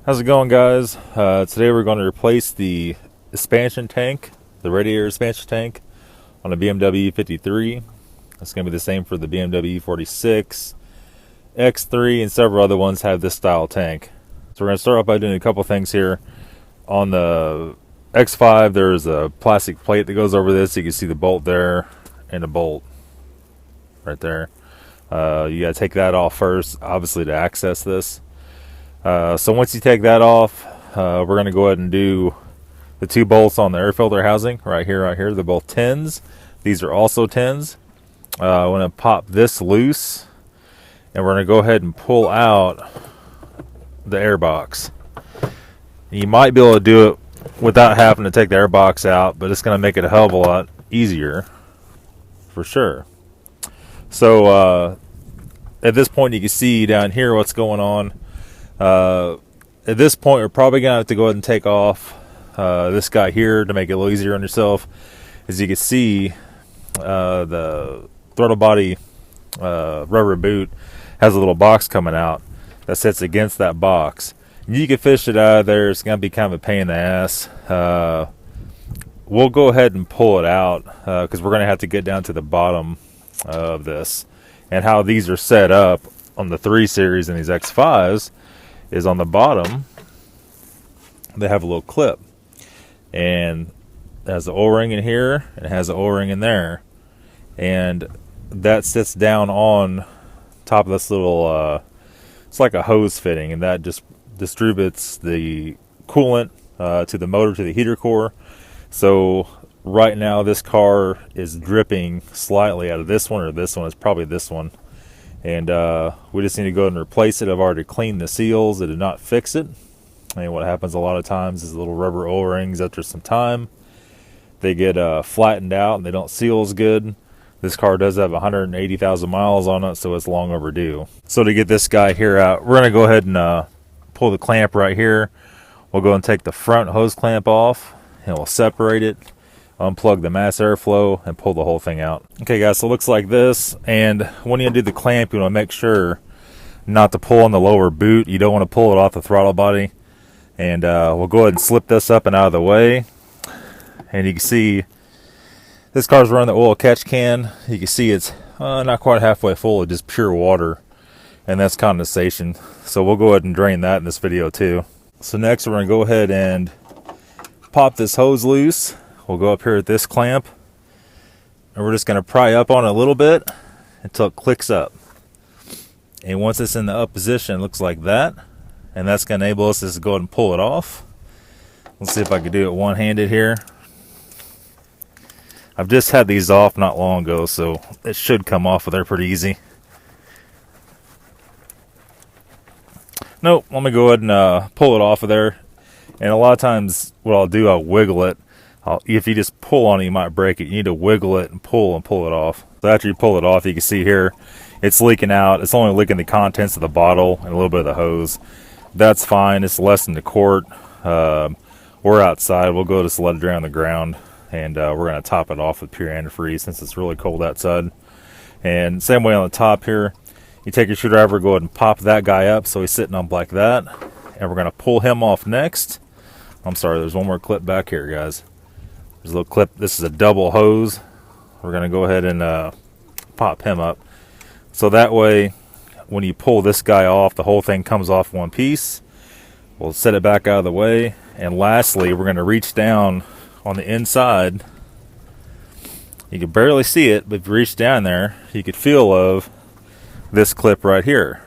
How's it going, guys? Today we're going to replace the expansion tank, the radiator expansion tank on the BMW E53. It's going to be the same for the BMW E46 X3, and several other ones have this style tank. So we're going to start off by doing a couple things here. On the X5, there's a plastic plate that goes over this. You can see the bolt there and the bolt right there. You got to take that off first, obviously, to access this. So once you take that off, we're going to go ahead and do the two bolts on the air filter housing right here. They're both 10s. These are also 10s. I'm going to pop this loose, and we're going to go ahead and pull out the air box. You might be able to do it without having to take the air box out, but it's going to make it a hell of a lot easier for sure. So at this point, you can see down here what's going on. At this point, we're probably gonna have to go ahead and take off this guy here to make it a little easier on yourself. As you can see, the throttle body rubber boot has a little box coming out that sits against that box. You can fish it out of there. It's gonna be kind of a pain in the ass. We'll go ahead and pull it out because we're gonna have to get down to the bottom of this. And how these are set up on the 3 Series and these X5s is on the bottom they have a little clip, and it has an O-ring in here and it has an O-ring in there, and that sits down on top of this little it's like a hose fitting, and that just distributes the coolant to the motor, to the heater core. So right now this car is dripping slightly out of this one, or this one is probably this one. And we just need to go ahead and replace it. I've already cleaned the seals. I did not fix it. And what happens a lot of times is little rubber O-rings, after some time, they get flattened out and they don't seal as good. This car does have 180,000 miles on it, so it's long overdue. So to get this guy here out, we're going to go ahead and pull the clamp right here. We'll go and take the front hose clamp off, and we'll separate it, unplug the mass airflow, and pull the whole thing out. Okay, guys, so it looks like this. And when you do the clamp, you want to make sure not to pull on the lower boot. You don't want to pull it off the throttle body. And we'll go ahead and slip this up and out of the way. And you can see this car's running the oil catch can. You can see it's not quite halfway full of just pure water, and that's condensation. So we'll go ahead and drain that in this video too. So next, we're going to go ahead and pop this hose loose. We'll go up here at this clamp, and we're just going to pry up on it a little bit until it clicks up. And once it's in the up position, it looks like that. And that's going to enable us to go ahead and pull it off. Let's see if I can do it one-handed here. I've just had these off not long ago, so it should come off with there pretty easy. Nope, let me go ahead and pull it off of there. And a lot of times what I'll do, I'll wiggle it. If you just pull on it, you might break it. You need to wiggle it and pull it off. So after you pull it off, you can see here, it's leaking out. It's only leaking the contents of the bottle and a little bit of the hose. That's fine. It's less than the quart. We're outside. We'll go just let it drain on the ground, and we're going to top it off with pure antifreeze since it's really cold outside. And same way on the top here, you take your screwdriver, go ahead and pop that guy up so he's sitting up like that. And we're going to pull him off next. I'm sorry, there's one more clip back here, guys. There's a little clip. This is a double hose. We're going to go ahead and pop him up. So that way, when you pull this guy off, the whole thing comes off one piece. We'll set it back out of the way. And lastly, we're going to reach down on the inside. You can barely see it, but if you reach down there, you could feel of this clip right here.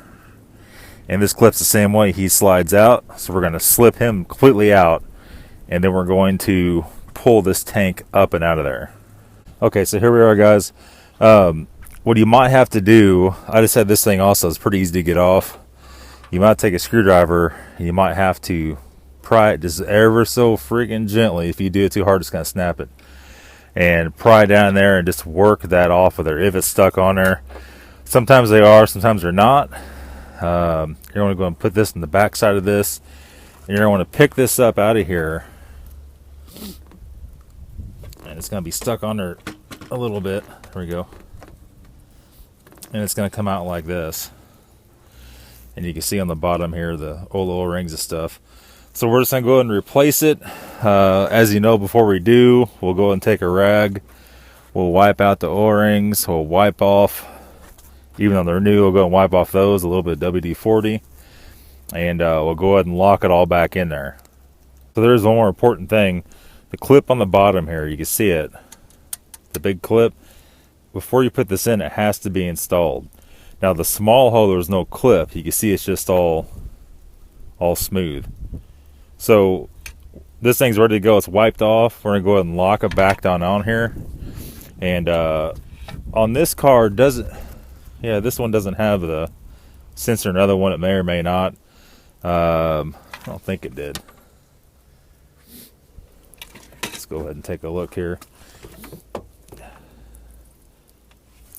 And this clip's the same way. He slides out. So we're going to slip him completely out. And then we're going to pull this tank up and out of there. Okay, so here we are, guys. What you might have to do, I just had this thing also, it's pretty easy to get off. You might take a screwdriver, and you might have to pry it just ever so freaking gently. If you do it too hard, it's going to snap it. And pry down there and just work that off of there if it's stuck on there. Sometimes they are, sometimes they're not. You're going to go and put this in the back side of this, and you're going to pick this up out of here. And it's going to be stuck on there a little bit. There we go. And it's going to come out like this. And you can see on the bottom here the old O-rings and stuff. So we're just going to go ahead and replace it. As you know, before we do, we'll go ahead and take a rag. We'll wipe out the O-rings. We'll wipe off, even though they're new, we'll go and wipe off those, a little bit of WD-40. And we'll go ahead and lock it all back in there. So there's one more important thing. The clip on the bottom here, you can see it. The big clip. Before you put this in, it has to be installed. Now the small hole, there's no clip. You can see it's just all smooth. So this thing's ready to go. It's wiped off. We're gonna go ahead and lock it back down on here. And on this car, this one doesn't have the sensor. Another one, it may or may not. I don't think it did. Let's go ahead and take a look here.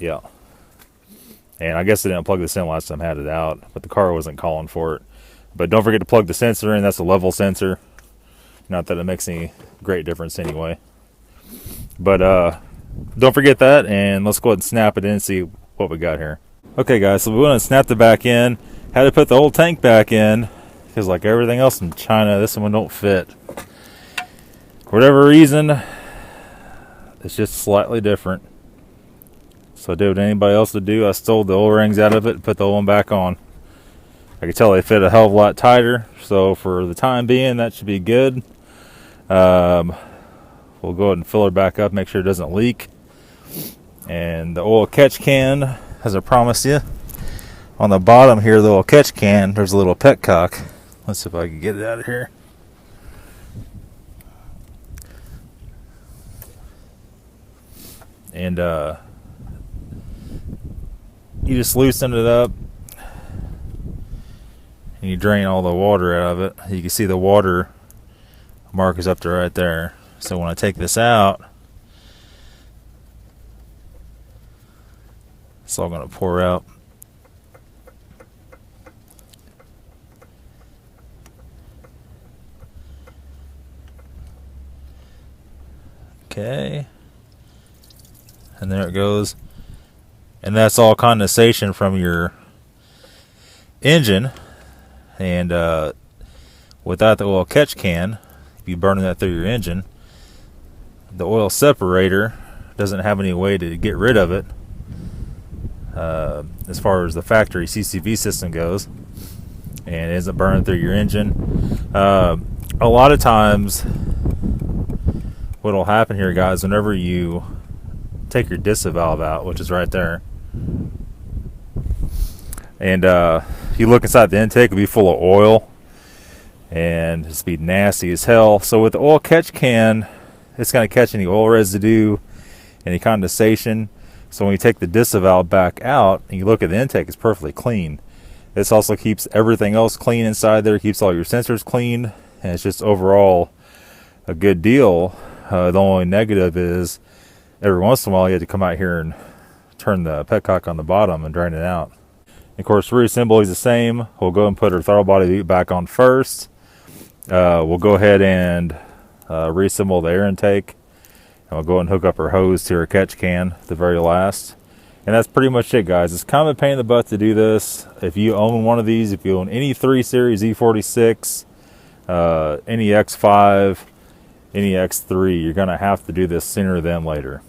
Yeah. And I guess I didn't plug this in last time I had it out, but the car wasn't calling for it. But don't forget to plug the sensor in. That's a level sensor. Not that it makes any great difference anyway. But don't forget that, and let's go ahead and snap it in and see what we got here. Okay guys, so we went and snapped it back in. Had to put the whole tank back in, because like everything else in China, this one don't fit. For whatever reason, it's just slightly different. So I did what anybody else would do. I stole the O-rings out of it and put the old one back on. I could tell they fit a hell of a lot tighter. So for the time being, that should be good. We'll go ahead and fill her back up, make sure it doesn't leak. And the oil catch can, as I promised you, on the bottom here, the oil catch can, there's a little petcock. Let's see if I can get it out of here. And you just loosen it up and you drain all the water out of it. You can see the water mark is up to right there. So when I take this out, it's all going to pour out. Okay. And there it goes. And that's all condensation from your engine. And without the oil catch can, if you burn that through your engine, the oil separator doesn't have any way to get rid of it as far as the factory CCV system goes, and it isn't burning through your engine. A lot of times what will happen here, guys, whenever you take your disvalve out, which is right there, and you look inside the intake, it'll be full of oil and it's be nasty as hell. So with the oil catch can, it's going to catch any oil residue, any condensation. So when you take the disvalve back out and you look at the intake, it's perfectly clean. This also keeps everything else clean inside there, keeps all your sensors clean, and it's just overall a good deal. The only negative is every once in a while you have to come out here and turn the petcock on the bottom and drain it out. Of course, rear assembly is the same. We'll go and put our throttle body back on first. We'll go ahead and reassemble the air intake, and we'll go and hook up our hose to our catch can at the very last. And that's pretty much it, guys. It's kind of a pain in the butt to do this. If you own one of these, if you own any 3 Series E46, any X5, any X3, you're going to have to do this sooner than later.